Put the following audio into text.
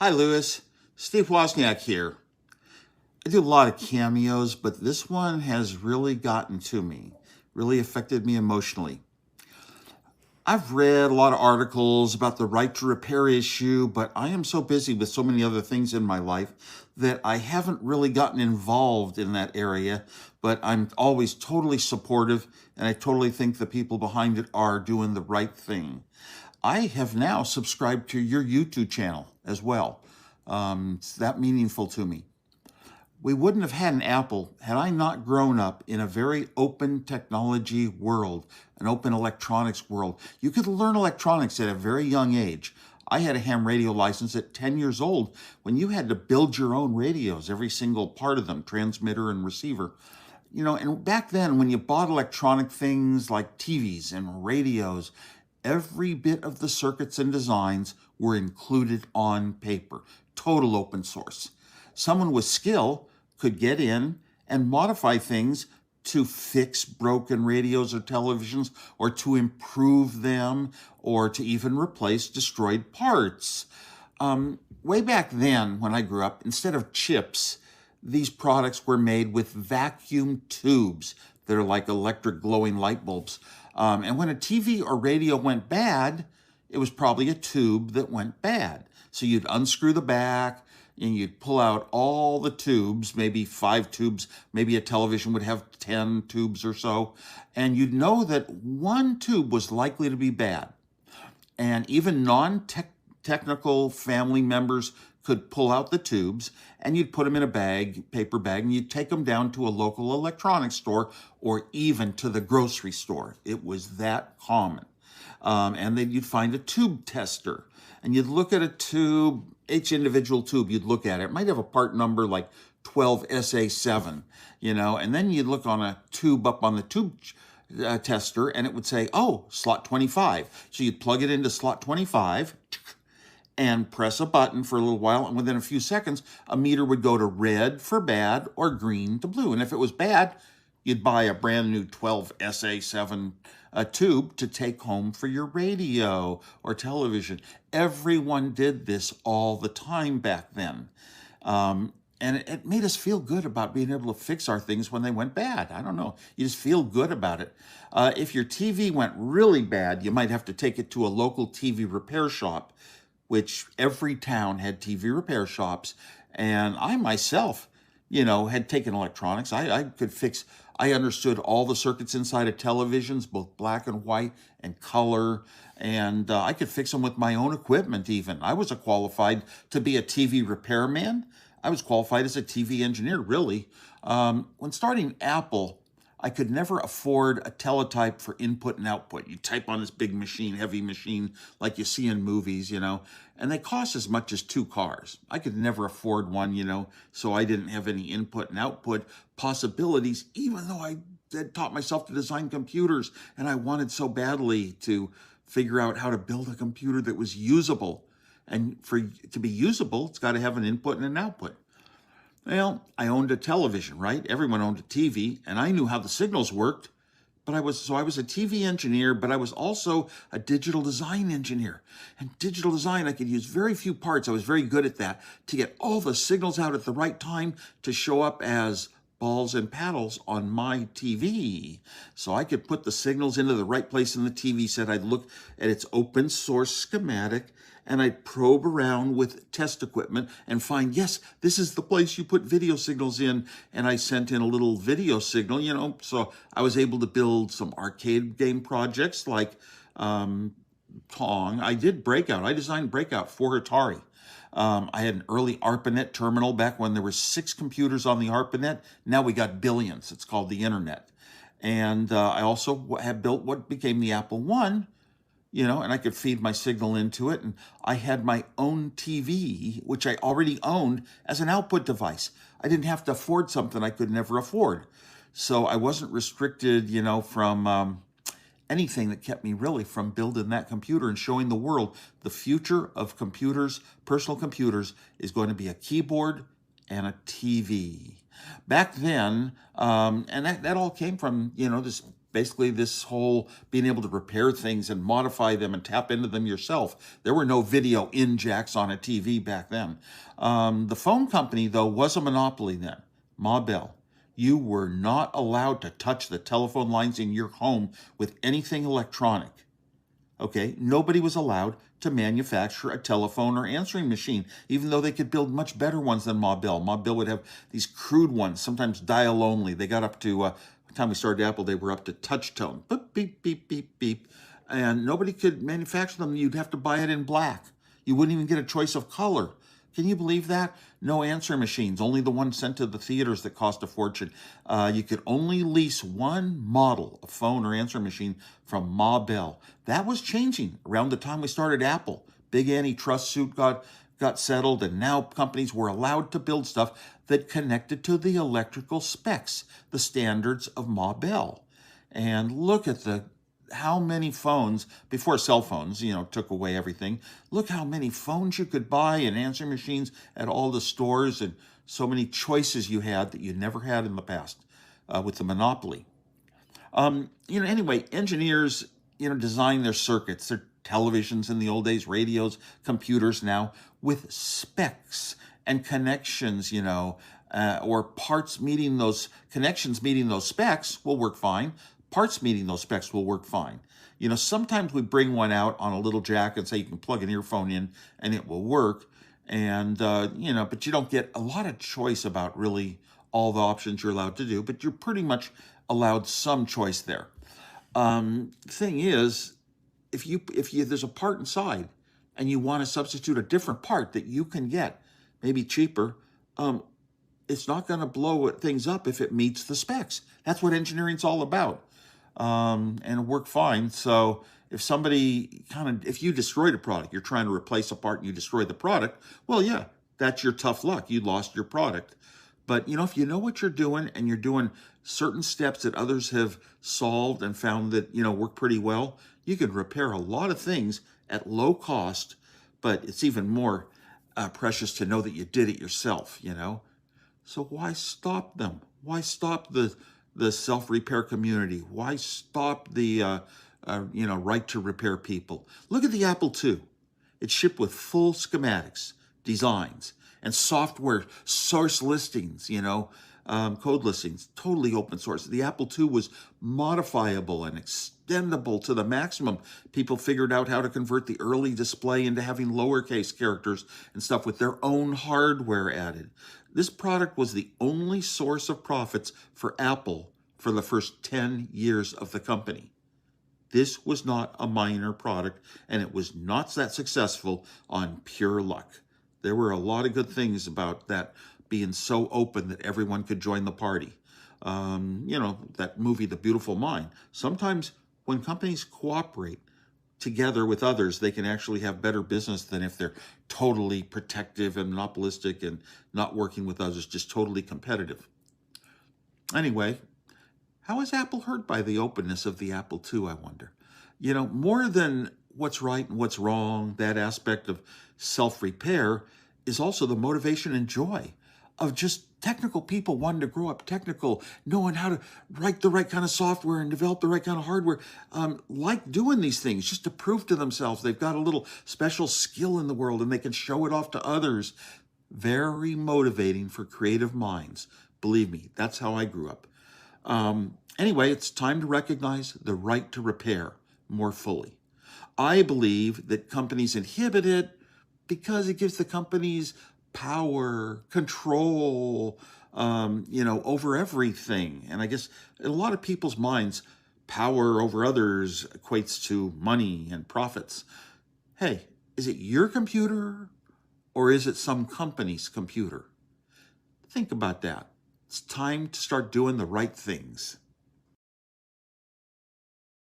Hi, Lewis. Steve Wozniak here. I do a lot of cameos, but this one has really gotten to me, really affected me emotionally. I've read a lot of articles about the right to repair issue, but I am so busy with so many other things in my life that I haven't really gotten involved in that area. But I'm always totally supportive, and I totally think the people behind it are doing the right thing. I have now subscribed to your YouTube channel as well. It's that meaningful to me. We wouldn't have had an Apple had I not grown up in a very open technology world, an open electronics world. You could learn electronics at a very young age. I had a ham radio license at 10 years old when you had to build your own radios, every single part of them, transmitter and receiver. And back then, when you bought electronic things like TVs and radios, every bit of the circuits and designs were included on paper, total open source. Someone with skill could get in and modify things to fix broken radios or televisions, or to improve them, or to even replace destroyed parts. Way back then, when I grew up, instead of chips, these products were made with vacuum tubes that are like electric glowing light bulbs. And when a TV or radio went bad, it was probably a tube that went bad. So you'd unscrew the back and you'd pull out all the tubes, maybe 5 tubes, maybe a television would have 10 tubes or so. And you'd know that one tube was likely to be bad. And even non-technical family members could pull out the tubes, and you'd put them in a bag, paper bag, and you'd take them down to a local electronics store or even to the grocery store. It was that common. And then you'd find a tube tester, and you'd look at a tube, each individual tube, you'd look at it. It might have a part number like 12SA7, and then you'd look on a tube up on the tube tester, and it would say, oh, slot 25. So you'd plug it into slot 25 and press a button for a little while, and within a few seconds, a meter would go to red for bad or green to blue. And if it was bad, you'd buy a brand new 12SA7 tube to take home for your radio or television. Everyone did this all the time back then. And it made us feel good about being able to fix our things when they went bad. I don't know. You just feel good about it. If your TV went really bad, you might have to take it to a local TV repair shop, which every town had TV repair shops. And I myself, had taken electronics. I understood all the circuits inside of televisions, both black and white and color. And I could fix them with my own equipment even. I was qualified to be a TV repairman. I was qualified as a TV engineer, really. When starting Apple, I could never afford a teletype for input and output. You type on this big machine, heavy machine, like you see in movies, and they cost as much as 2 cars. I could never afford one, so I didn't have any input and output possibilities, even though I had taught myself to design computers, and I wanted so badly to figure out how to build a computer that was usable. And to be usable, it's got to have an input and an output. Well, I owned a television, right? Everyone owned a TV, and I knew how the signals worked. But I was a TV engineer, but I was also a digital design engineer. And digital design, I could use very few parts. I was very good at that, to get all the signals out at the right time to show up as balls and paddles on my TV. So I could put the signals into the right place in the TV set. I'd look at its open source schematic, and I'd probe around with test equipment and find, yes, this is the place you put video signals in. And I sent in a little video signal, so I was able to build some arcade game projects like Pong. I did Breakout. I designed Breakout for Atari. I had an early ARPANET terminal back when there were 6 computers on the ARPANET. Now we got billions. It's called the internet. And I also have built what became the Apple I, and I could feed my signal into it. And I had my own TV, which I already owned, as an output device. I didn't have to afford something I could never afford. So I wasn't restricted, from anything that kept me really from building that computer and showing the world the future of computers, personal computers, is going to be a keyboard and a TV. Back then, and that all came from, this basically this whole being able to repair things and modify them and tap into them yourself. There were no video in jacks on a TV back then. The phone company, though, was a monopoly then, Ma Bell. You were not allowed to touch the telephone lines in your home with anything electronic. Okay, nobody was allowed to manufacture a telephone or answering machine, even though they could build much better ones than Ma Bell. Ma Bell would have these crude ones, sometimes dial only. They got up to, by the time we started Apple, they were up to touch tone. Beep, beep, beep, beep, beep. And nobody could manufacture them. You'd have to buy it in black. You wouldn't even get a choice of color. Can you believe that? No answer machines, only the ones sent to the theaters that cost a fortune. You could only lease one model of phone or answer machine from Ma Bell. That was changing around the time we started Apple. Big antitrust suit got settled, and now companies were allowed to build stuff that connected to the electrical specs, the standards of Ma Bell. And look at how many phones, before cell phones, took away everything. Look how many phones you could buy and answering machines at all the stores, and so many choices you had that you never had in the past with the monopoly. Anyway, engineers, design their circuits, their televisions in the old days, radios, computers now, with specs and connections, or parts meeting those connections, meeting those specs will work fine. Parts meeting those specs will work fine. Sometimes we bring one out on a little jack and say you can plug an earphone in and it will work. And, but you don't get a lot of choice about really all the options you're allowed to do, but you're pretty much allowed some choice there. Thing is, if there's a part inside and you want to substitute a different part that you can get, maybe cheaper, it's not going to blow things up if it meets the specs. That's what engineering's all about. And it worked fine. So if somebody if you destroyed a product, you're trying to replace a part and you destroy the product, well, yeah, that's your tough luck. You lost your product. But, if you know what you're doing and you're doing certain steps that others have solved and found that, work pretty well, you can repair a lot of things at low cost, but it's even more precious to know that you did it yourself, So why stop them? Why stop the self-repair community? Why stop the right to repair people? Look at the Apple II. It's shipped with full schematics, designs, and software source listings, code listings, totally open source. The Apple II was modifiable and extendable to the maximum. People figured out how to convert the early display into having lowercase characters and stuff with their own hardware added. This product was the only source of profits for Apple for the first 10 years of the company. This was not a minor product, and it was not that successful on pure luck. There were a lot of good things about that being so open that everyone could join the party. That movie, The Beautiful Mind. Sometimes when companies cooperate together with others, they can actually have better business than if they're totally protective and monopolistic and not working with others, just totally competitive. Anyway, how is Apple hurt by the openness of the Apple II, I wonder? More than what's right and what's wrong, that aspect of self-repair is also the motivation and joy of just technical people wanting to grow up technical, knowing how to write the right kind of software and develop the right kind of hardware, like doing these things just to prove to themselves they've got a little special skill in the world and they can show it off to others. Very motivating for creative minds. Believe me, that's how I grew up. Anyway, it's time to recognize the right to repair more fully. I believe that companies inhibit it because it gives the companies power, control, over everything. And I guess in a lot of people's minds, power over others equates to money and profits. Hey, is it your computer or is it some company's computer? Think about that. It's time to start doing the right things.